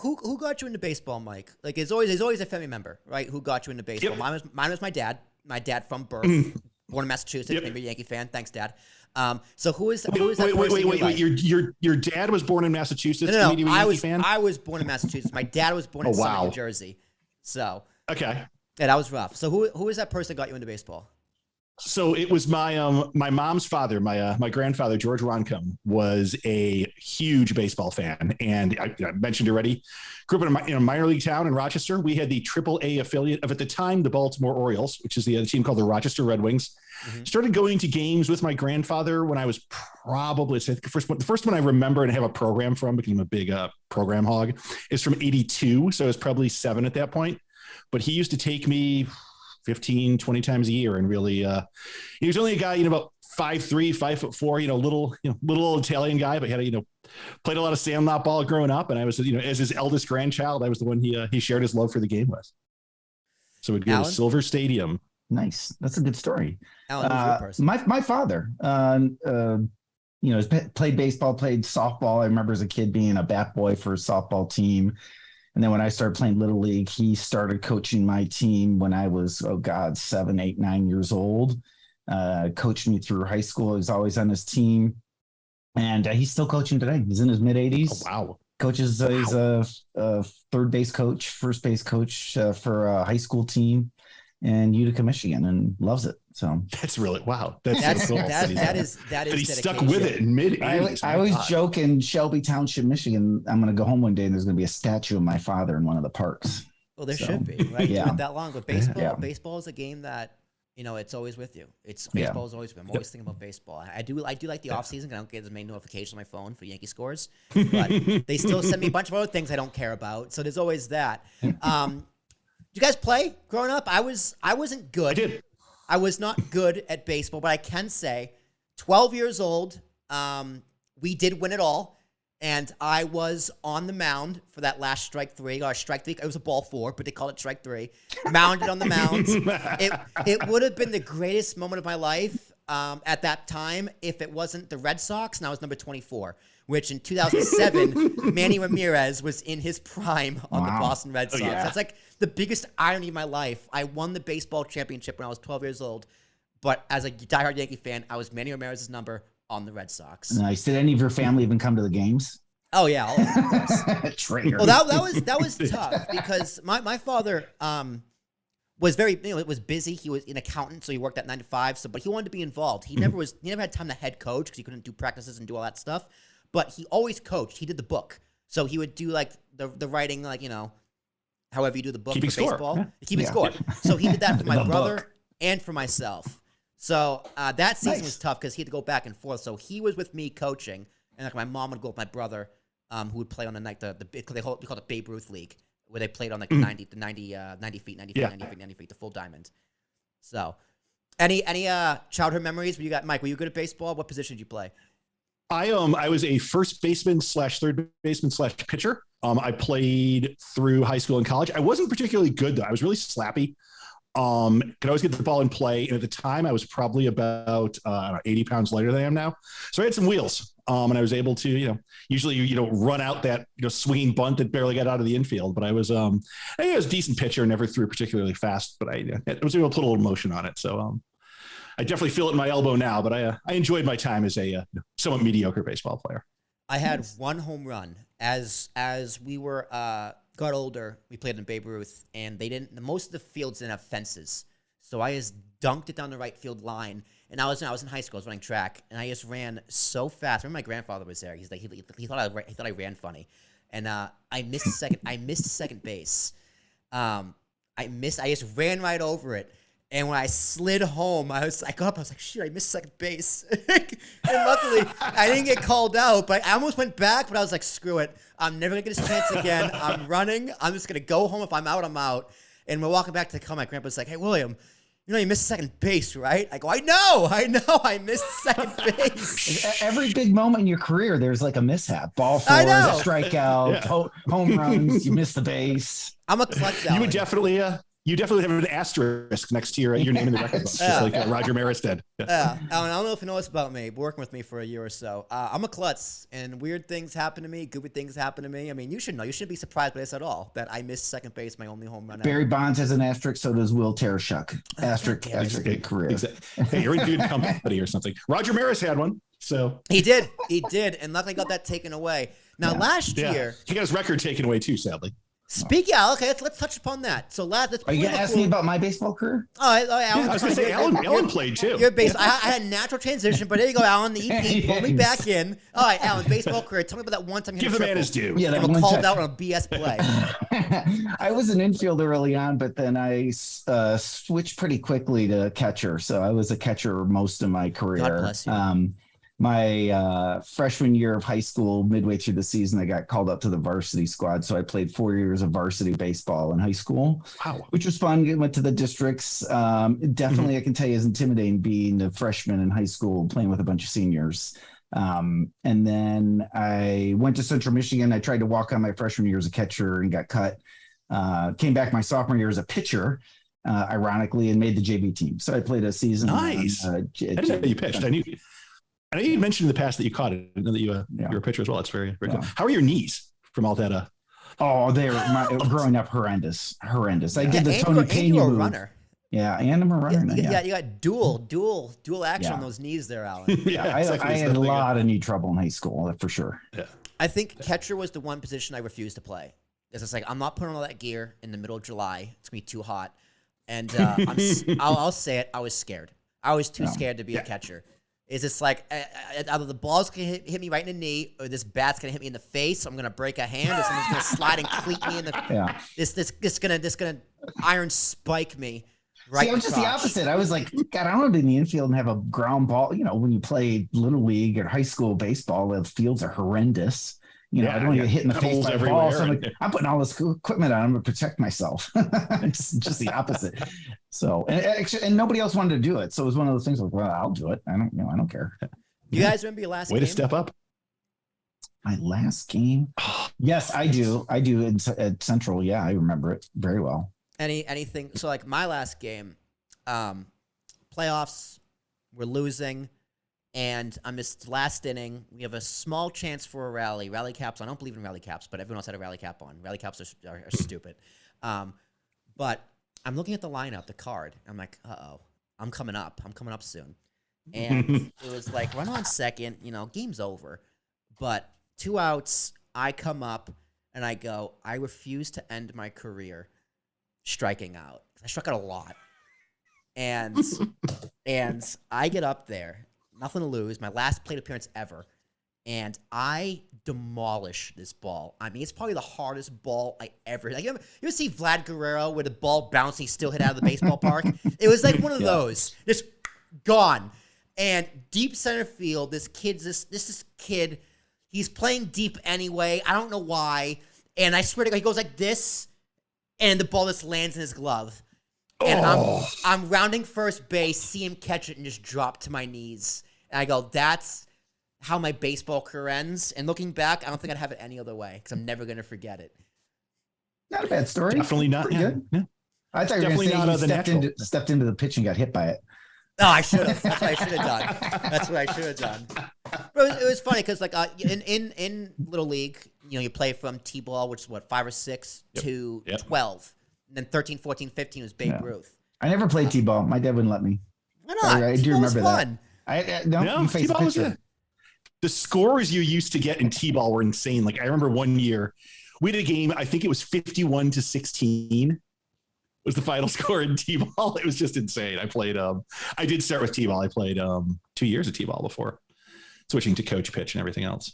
who got you into baseball, Mike? Like, there's always a family member, right? Who got you into baseball? Yep. Mine was my dad. My dad from birth, born in Massachusetts. Maybe a Yankee fan. Thanks, Dad. So who is that? Wait. Your dad was born in Massachusetts. No. Fan? I was born in Massachusetts. My dad was born in Summit, New Jersey. So okay. Yeah, that was rough. So who is that person that got you into baseball? So it was my mom's father, my grandfather, George Roncombe, was a huge baseball fan. And I mentioned already, grew up in a minor league town in Rochester. We had the AAA affiliate of, at the time, the Baltimore Orioles, which is the other team called the Rochester Red Wings. Mm-hmm. Started going to games with my grandfather when I was probably, the first one I remember and have a program from, became a big program hog, is from 82. So I was probably 7 at that point. But he used to take me 15, 20 times a year. And really, he was only a guy, about 5'3", 5'4", little Italian guy, but had played a lot of sandlot ball growing up. And I was, as his eldest grandchild, I was the one he shared his love for the game with. So we'd go to Silver Stadium. Nice. That's a good story. Allan, who's your person? My father, played baseball, played softball. I remember as a kid being a bat boy for a softball team. And then when I started playing Little League, he started coaching my team when I was, 7, 8, 9 years old. Coached me through high school. He was always on his team. And he's still coaching today. He's in his mid-80s. Oh, wow. Coaches, he's a third base coach, first base coach for a high school team in Utica, Michigan, and loves it. So that's really, wow. That's so cool. That is he stuck with it in mid-80s. I always joke in Shelby Township, Michigan, I'm going to go home one day and there's going to be a statue of my father in one of the parks. Well, there should be, right? Yeah. You went that long, but baseball is a game that, it's always with you. Baseball is always with me. I'm always thinking about baseball. I do like the off season. I don't get as many notifications on my phone for Yankee scores, but they still send me a bunch of other things I don't care about. So there's always that. Did you guys play growing up? I wasn't good. I did. I was not good at baseball, but I can say 12 years old, we did win it all. And I was on the mound for that last strike 3. It was a ball 4, but they called it strike 3. Mounded on the mound. It would have been the greatest moment of my life at that time if it wasn't the Red Sox, and I was number 24, which in 2007, Manny Ramirez was in his prime on the Boston Red Sox. That's like the biggest irony of my life. I won the baseball championship when I was 12 years old, but as a diehard Yankee fan, I was Manny Ramirez's number on the Red Sox. Nice. Did any of your family even come to the games? Oh yeah, of course. Traitor. Well, that was tough because my father was very, it was busy. He was an accountant, so he worked at 9 to 5. So, but he wanted to be involved. He never had time to head coach because he couldn't do practices and do all that stuff. But he always coached. He did the book, so he would do like the writing, like however you do the book for baseball, keeping score. So he did that for my brother and for myself. So that season was tough because he had to go back and forth. So he was with me coaching, and like my mom would go with my brother, who would play on the night we call it Babe Ruth League, where they played on like 90 feet, the full diamond. So, any childhood memories? Mike? Were you good at baseball? What position did you play? I was a first baseman / third baseman / pitcher. I played through high school and college. I wasn't particularly good though. I was really slappy. Could always get the ball in play. And at the time I was probably about 80 pounds lighter than I am now. So I had some wheels. And I was able to, usually, run out that, swinging bunt that barely got out of the infield. But I was a decent pitcher, never threw particularly fast, but I was able to put a little motion on it. So, I definitely feel it in my elbow now, but I enjoyed my time as a somewhat mediocre baseball player. I had one home run as we were got older. We played in Babe Ruth, and most of the fields didn't have fences, so I just dunked it down the right field line. And I was in high school. I was running track, and I just ran so fast. I remember my grandfather was there. He's like he thought I ran funny, and I missed second. I missed second base. I just ran right over it. And when I slid home, I got up. I was like, "Shit! I missed second base." And luckily, I didn't get called out. But I almost went back. But I was like, "Screw it! I'm never gonna get this chance again. I'm running. I'm just gonna go home. If I'm out, I'm out." And we're walking back to the car. My grandpa's like, "Hey, William, you missed second base, right?" I go, I know, I missed second base. Every big moment in your career, there's like a mishap. Ball four, a strikeout, home runs. You miss the base. I'm a clutch. You would definitely. You definitely have an asterisk next to your name in the record books, just like Roger Maris did. Yeah. Allan, I don't know if you know this about me, working with me for a year or so. I'm a klutz, and weird things happen to me, goofy things happen to me. I mean, you should know. You shouldn't be surprised by this at all, that I missed second base, my only home run. Barry Bonds has an asterisk, so does Will Tarashuk. Asterisk career. Exactly. Hey, you're in good company or something. Roger Maris had one, so. He did, and luckily got that taken away. Now, last year. He got his record taken away too, sadly. Okay, let's touch upon that. So, are you gonna ask me about my baseball career? Allan, I was going to say Allan played too. I had a natural transition, but there you go, Allan. The EP pulled me back in. All right, Allan, baseball career. Tell me about that one time you give the man his due. Yeah, I'm called out on a BS play. I was an infielder early on, but then I switched pretty quickly to catcher. So I was a catcher most of my career. God bless you. My freshman year of high school, midway through the season, I got called up to the varsity squad. So I played 4 years of varsity baseball in high school, which was fun. Went to the districts. Definitely, I can tell you, is intimidating being a freshman in high school playing with a bunch of seniors. And then I went to Central Michigan. I tried to walk on my freshman year as a catcher and got cut. Came back my sophomore year as a pitcher, ironically, and made the JV team. So I played a season. Nice. I didn't know you pitched. I know you mentioned in the past that you caught it. I know that you're a pitcher as well. It's very, very cool. How are your knees from all that? They were growing up horrendous. I did the Tony Pena you were a move. runner. Yeah, and I'm a runner. You got dual action on those knees there, Allan. I had a lot of knee trouble in high school, for sure. Yeah. I think catcher was the one position I refused to play. It's like, I'm not putting all that gear in the middle of July. It's going to be too hot. And I'll say it, I was scared. I was too scared to be a catcher. Is it's like either the ball's gonna hit me right in the knee, or this bat's gonna hit me in the face. So I'm gonna break a hand, or someone's gonna slide and cleat me in the. This gonna iron spike me. Right. See, I was just the opposite. I was like, God, I want to be in the infield and have a ground ball. You know, when you play little league or high school baseball, the fields are horrendous. You know, I don't want to get hit in the face by a ball. So I'm putting all this equipment on. I'm going to protect myself. It's just the opposite. So, and nobody else wanted to do it. So it was one of those things like, well, I'll do it. I don't care. You guys remember your last game? Way to step up. My last game? Yes, I do. I do at Central. Yeah, I remember it very well. Anything? So like my last game, playoffs, we're losing. And on this last inning, we have a small chance for a rally. Rally caps. I don't believe in rally caps, but everyone else had a rally cap on. Rally caps are stupid. But I'm looking at the lineup, the card. I'm like, uh-oh, I'm coming up soon. And it was like, run on second, game's over. But 2 outs, I come up, and I go, I refuse to end my career striking out. I struck out a lot. And I get up there. Nothing to lose. My last plate appearance ever. And I demolish this ball. I mean, it's probably the hardest ball I ever... Like, you ever see Vlad Guerrero where the ball bouncing still hit out of the baseball park? It was like one of those. Just gone. And deep center field, this kid, he's playing deep anyway. I don't know why. And I swear to God, he goes like this, and the ball just lands in his glove. And I'm rounding first base, see him catch it, and just drop to my knees. And I go, that's how my baseball career ends. And looking back, I don't think I'd have it any other way because I'm never going to forget it. Not a bad story. Definitely not. Pretty good. Yeah. I thought you were going to say you stepped into the pitch and got hit by it. No, I should have. That's what I should have done. But it was funny because, like, in Little League, you play from T-ball, which is 5 or 6, to 12. And then 13, 14, 15 was Babe Ruth. I never played T-ball. My dad wouldn't let me. Why not? I do remember that. No, T-ball was good. The scores you used to get in T-ball were insane. Like, I remember one year we had a game, I think it was 51-16 was the final score in T-ball. It was just insane. I played, I did start with T-ball. I played 2 years of T-ball before switching to coach pitch and everything else.